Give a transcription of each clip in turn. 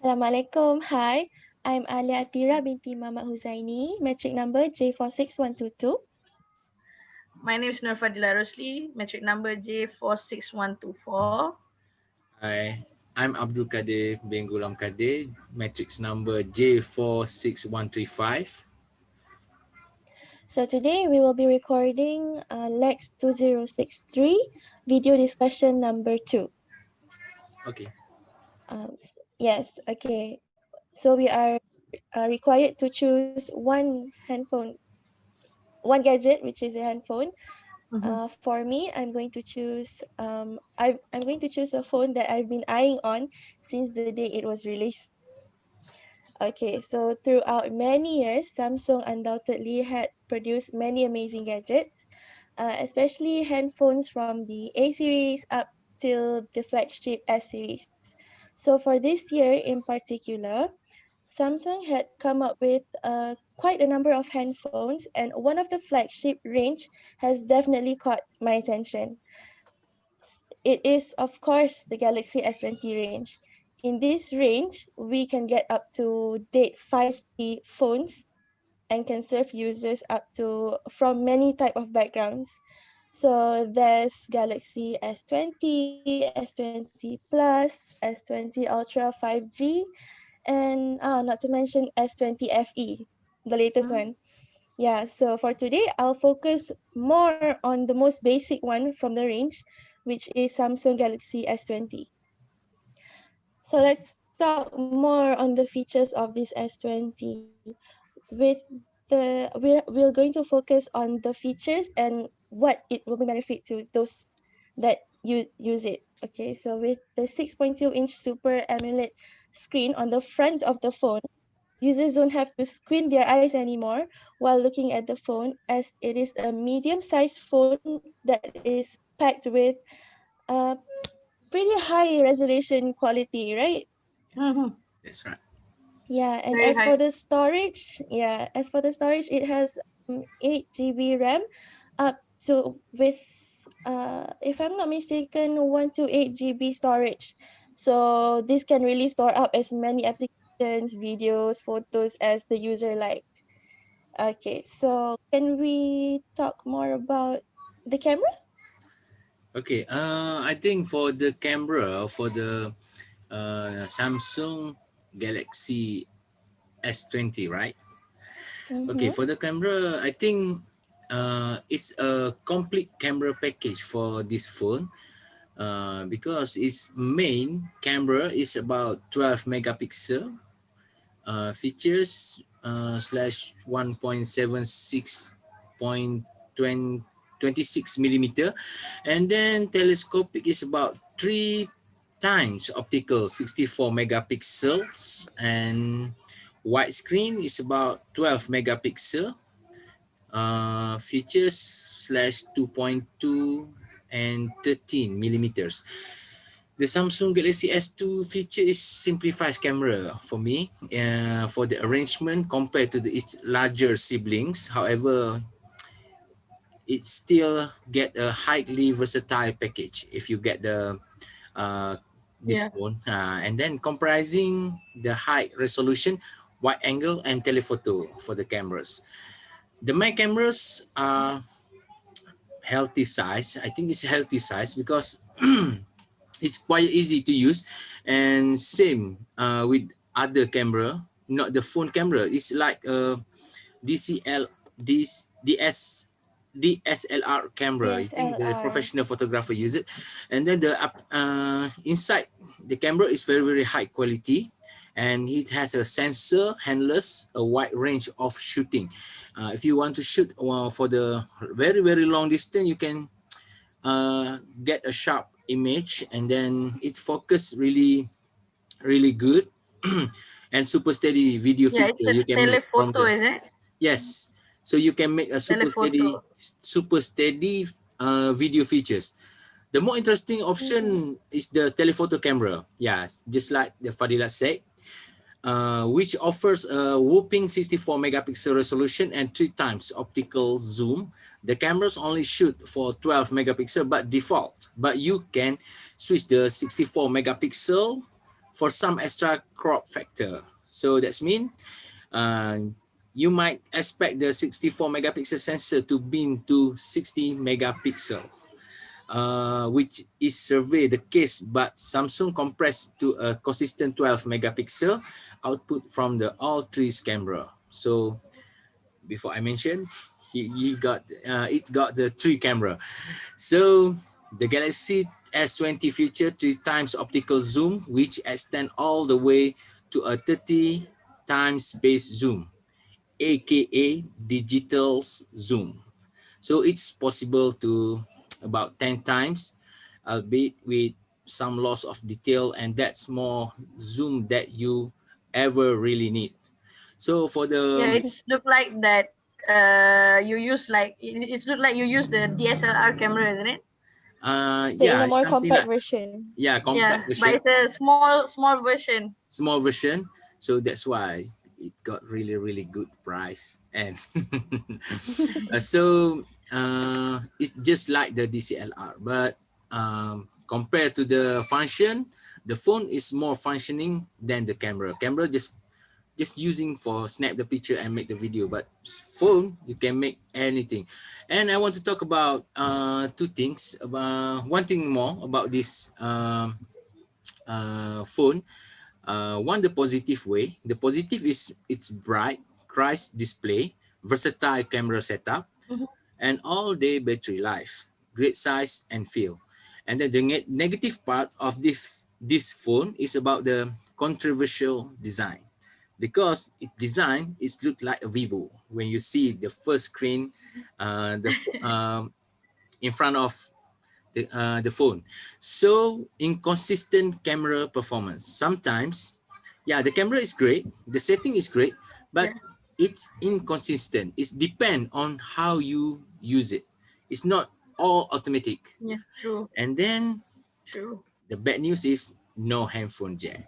Assalamualaikum. Hi, I'm Alia Atira binti Muhammad Huzaini, metric number J46122. My name is Nur Fadila Rosli, metric number J46124. Hi, I'm Abdul Kadir bin Gulam Kadir, matrix number J46135. So today we will be recording LAX 2063 video discussion number 2. Okay. Yes, okay. So we are required to choose one handphone, one gadget, which is a handphone. For me, I'm going to choose I'm going to choose a phone that I've been eyeing on since the day it was released. Okay, so throughout many years, Samsung undoubtedly had produced many amazing gadgets, especially handphones from the A series up till the flagship S series. So for this year in particular, Samsung had come up with quite a number of handphones, and one of the flagship range has definitely caught my attention. It is, of course, the Galaxy S20 range. In this range, we can get up to date 5G phones and can serve users up to from many type of backgrounds. So there's Galaxy S20, S20 Plus, S20 Ultra 5G, and not to mention S20 FE, the latest one. Yeah, so for today, I'll focus more on the most basic one from the range, which is Samsung Galaxy S20. So let's talk more on the features of this S20. With we're going to focus on the features and what it will be benefit to those that use it. Okay, so with the 6.2-inch Super AMOLED screen on the front of the phone, users don't have to squint their eyes anymore while looking at the phone, as it is a medium-sized phone that is packed with uh, pretty high resolution quality, right? That's right. Yeah, and Very as high. for the storage, it has 8 GB RAM up to with if I'm not mistaken 128 GB storage. So this can really store up as many applications, videos, photos as the user like. Okay, so can we talk more about the camera? Okay. I think for the camera for the Samsung Galaxy S20, right? Okay. Mm-hmm. For the camera, I think it's a complete camera package for this phone. Because its main camera is about 12 megapixel, features slash 1.76.26 millimeter, and then telescopic is about 3 times optical, 64 megapixels, and widescreen is about 12 megapixel, features slash 2.2 and 13 millimeters. The Samsung Galaxy S2 feature is simplified camera for me, for the arrangement compared to its larger siblings. However, it still get a highly versatile package if you get the this Yeah. phone, and then comprising the high resolution, wide angle, and telephoto for the cameras. The main cameras are healthy size. I think it's healthy size because it's quite easy to use, and same with other camera, not the phone camera. It's like a DCL this DS DSLR camera. I think the DSLR. professional photographer use it, and then the inside the camera is very very high quality, and it has a sensor handless a wide range of shooting. If you want to shoot for the very very long distance, you can get a sharp image, and then its focus really really good, and super steady video Yeah, it's feature a you can make from telephoto, the is it? yes. So you can make a Telephoto. super steady video features. The more interesting Mm-hmm. option is the telephoto camera. Yeah, just like the Fadila said, which offers a whopping 64 megapixel resolution and 3 times optical zoom. The cameras only shoot for 12 megapixel but default, but you can switch the 64 megapixel for some extra crop factor. So that's mean uh, you might expect the 64 megapixel sensor to beam to 60 megapixel, which is survey the case, but Samsung compressed to a consistent 12 megapixel output from the all three camera. So before I mentioned, he got it got the three camera. So the Galaxy S20 feature three times optical zoom, which extend all the way to a 30 times space zoom, aka digital zoom. So it's possible to about 10 times, albeit with some loss of detail, and that's more zoom that you ever really need. So for Yeah, the it's look like that. You use like it's look like you use the DSLR camera, isn't it? So in yeah, a it's more something compact like, version. yeah, Yeah, compact but version, it's a small version. small version. So that's why it got really really good price. And so it's just like the DCLR, but compared to the function, the phone is more functioning than the camera. Camera just using for snap the picture and make the video, but phone you can make anything. And I want to talk about two things, one thing more about this phone. One, the positive way. The positive is it's bright, crisp display, versatile camera setup, Mhm. and all-day battery life, great size and feel. And then the negative part of this phone is about the controversial design, because it design is look like a Vivo when you see the first screen, in front of the phone. So inconsistent camera performance. Sometimes, yeah, the camera is great, the setting is great, but Yeah, it's inconsistent. It depends on how you use it. It's not all automatic. yeah, true, And then true. the bad news is no handphone jack.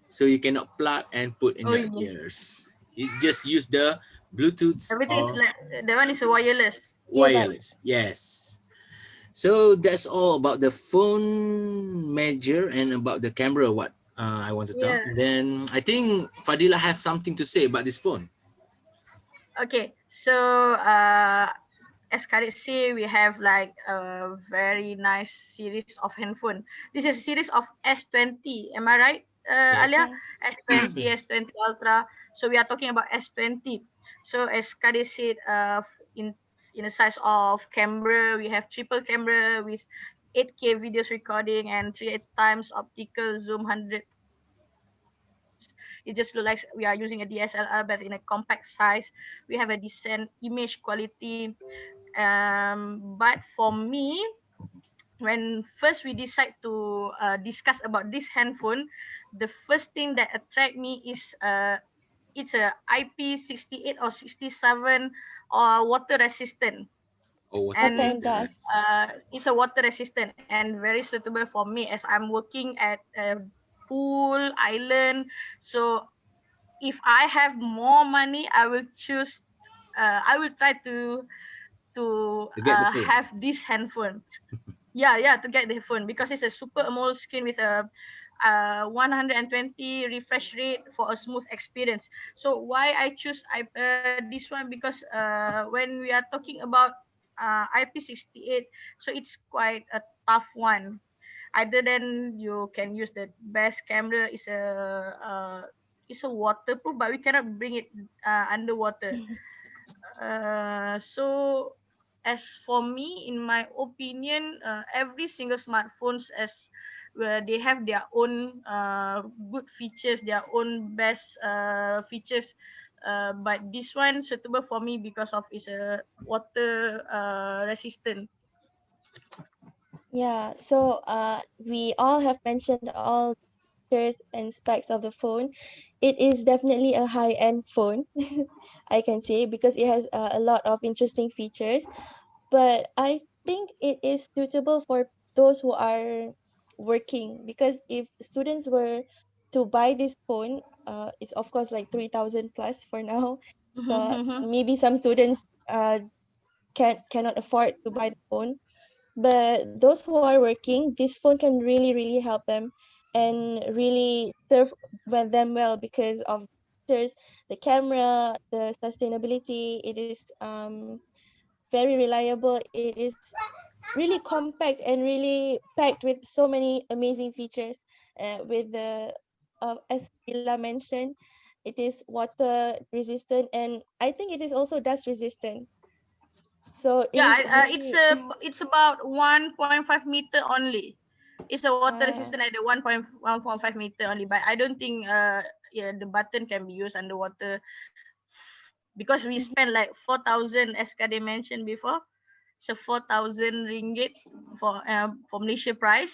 So you cannot plug and put in Oh your yeah, ears. You just use the Bluetooth everything is or like that one is a wireless. wireless. Earbuds. Yes. So that's all about the phone major and about the camera. What I want to talk, Yeah. and then I think Fadila have something to say about this phone. Okay, so as Khalid say, we have like a very nice series of handphone. This is a series of S20. Am I right, Yes. Alia? Yeah. S20, S20 Ultra. So we are talking about S20. So as Khalid said, in in the size of camera, we have triple camera with 8K videos recording and 3 times optical zoom 100 times. It just looks like we are using a DSLR but in a compact size. We have a decent image quality. But for me, when first we decide to discuss about this handphone, the first thing that attract me is it's a IP68 or 67 or water resistant, Oh, water Water and and resistant. dust. it's a water resistant and very suitable for me as I'm working at a pool island. So if I have more money, I will choose. I will try to You get the phone. have this handphone. Yeah, to get the phone because it's a super AMOLED screen with a 120 refresh rate for a smooth experience. So why I choose this one because when we are talking about IP68, so it's quite a tough one. Other than you can use the best camera is a waterproof, but we cannot bring it underwater. So as for me, in my opinion, every single smartphones as where they have their own good features, their own best features. But this one suitable for me because of its water resistant. Yeah, so we all have mentioned all features and specs of the phone. It is definitely a high-end phone, I can say, because it has a lot of interesting features. But I think it is suitable for those who are working, because if students were to buy this phone, it's of course like 3,000 plus for now. So maybe some students cannot afford to buy the phone, but those who are working, this phone can really help them. and really serve them well because of features, the camera, the sustainability. It is very reliable. It is really compact and really packed with so many amazing features. With the as Ila mentioned, it is water resistant, and I think it is also dust resistant. So it Yeah, is really it's about 1.5 meter only. It's a water uh, resistant at the 1.5 meter only, but I don't think yeah, the button can be used underwater because we spent like 4,000 as Kade mentioned before. So 4,000 ringgit for Malaysia price.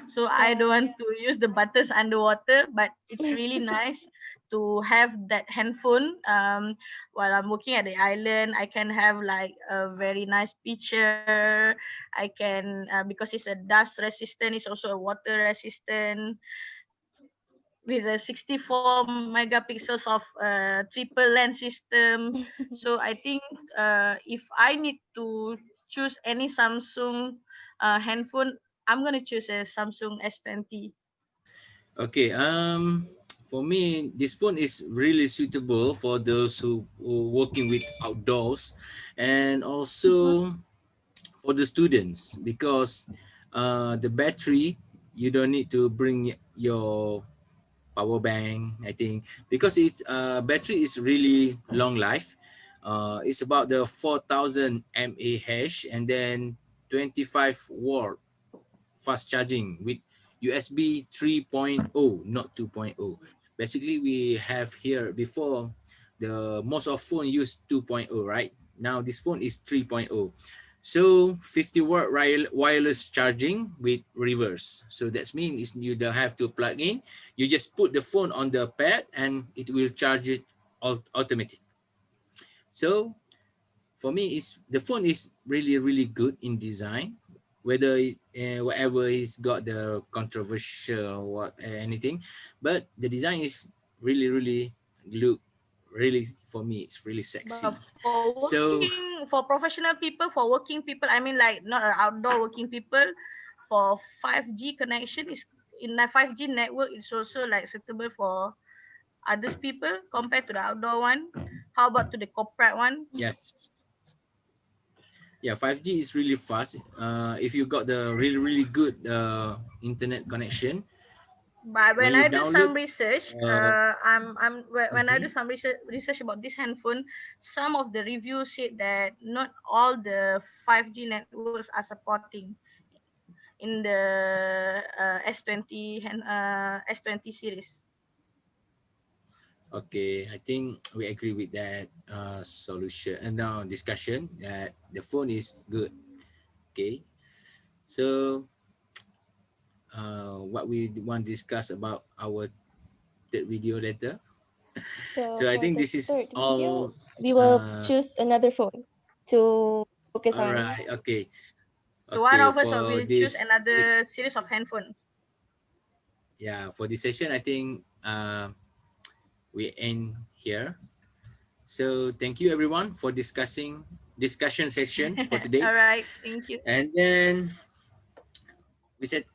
So I don't yeah. want to use the buttons underwater, but it's really nice to have that handphone while I'm working at the island. I can have like a very nice picture. I can because it's a dust resistant, it's also a water resistant with a 64 megapixels of triple lens system. So I think if I need to choose any Samsung handphone, I'm gonna choose a Samsung S20. Okay. For me, this phone is really suitable for those who working with outdoors, and Mhm. also for the students because the battery you don't need to bring your power bank. I think because it battery is really long life. It's about the 4,000 mAh and then 25 watt fast charging with USB 3.0, not 2.0. Basically, we have here before the most of phone use 2.0, right? Now this phone is 3.0. So 50 watt wireless charging with reverse. So that means you don't have to plug in. You just put the phone on the pad and it will charge it automatic. So for me is the phone is really good in design, whether whatever he's got the controversial or what anything, but the design is really look really, for me it's really But sexy. for So working, for professional people, for working people, I mean like not outdoor working people, for 5G connection is in the 5G network is also like suitable for others people compared to the outdoor one. How about to the corporate one? yes, yeah, 5G is really fast. If you got the really good internet connection, But when when you I do download some research, uh, when I do mhm. some research about this handphone, some of the reviews said that not all the 5G networks are supporting in the S20 and S20 series. Okay, I think we agree with that solution and now discussion that the phone is good. Okay, so what we want to discuss about our third video later. So So I for think the this is third video, all. we will Uh, choose another phone to focus all on. right. Okay. So one Okay. of us For will choose this, another series of handphone. yeah, for this session, I think we end here. So thank you everyone for discussion session for today, All right, thank you. and then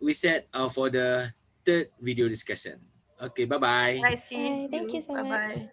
we set for the third video discussion. Okay. Bye All bye. right, see Bye. Thank you you. so Bye much. bye.